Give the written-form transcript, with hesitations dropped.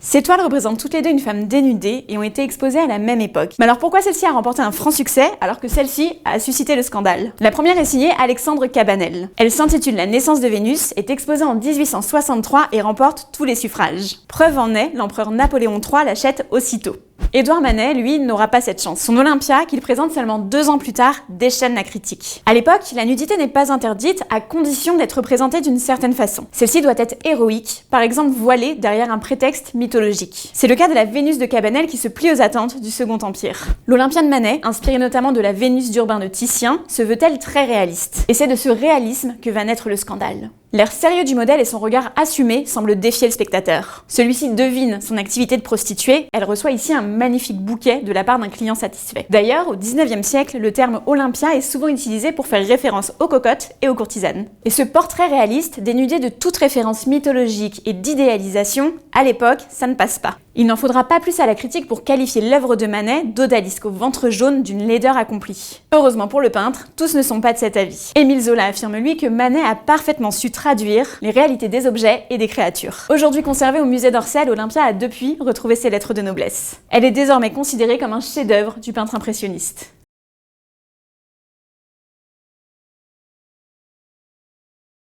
Ces toiles représentent toutes les deux une femme dénudée et ont été exposées à la même époque. Mais alors pourquoi celle-ci a remporté un franc succès alors que celle-ci a suscité le scandale? La première est signée Alexandre Cabanel. Elle s'intitule La naissance de Vénus, est exposée en 1863 et remporte tous les suffrages. Preuve en est, l'empereur Napoléon III l'achète aussitôt. Édouard Manet, lui, n'aura pas cette chance. Son Olympia, qu'il présente seulement 2 ans plus tard, déchaîne la critique. À l'époque, la nudité n'est pas interdite à condition d'être représentée d'une certaine façon. Celle-ci doit être héroïque, par exemple voilée derrière un prétexte mythologique. C'est le cas de la Vénus de Cabanel qui se plie aux attentes du Second Empire. L'Olympia de Manet, inspirée notamment de la Vénus d'Urbain de Titien, se veut elle très réaliste. Et c'est de ce réalisme que va naître le scandale. L'air sérieux du modèle et son regard assumé semblent défier le spectateur. Celui-ci devine son activité de prostituée, elle reçoit ici un magnifique bouquet de la part d'un client satisfait. D'ailleurs, au 19e siècle, le terme Olympia est souvent utilisé pour faire référence aux cocottes et aux courtisanes. Et ce portrait réaliste, dénudé de toute référence mythologique et d'idéalisation, à l'époque, ça ne passe pas. Il n'en faudra pas plus à la critique pour qualifier l'œuvre de Manet, d'odalisque au ventre jaune, d'une laideur accomplie. Heureusement pour le peintre, tous ne sont pas de cet avis. Émile Zola affirme lui que Manet a parfaitement su traduire les réalités des objets et des créatures. Aujourd'hui conservée au musée d'Orsay, l'Olympia a depuis retrouvé ses lettres de noblesse. Elle est désormais considérée comme un chef-d'œuvre du peintre impressionniste.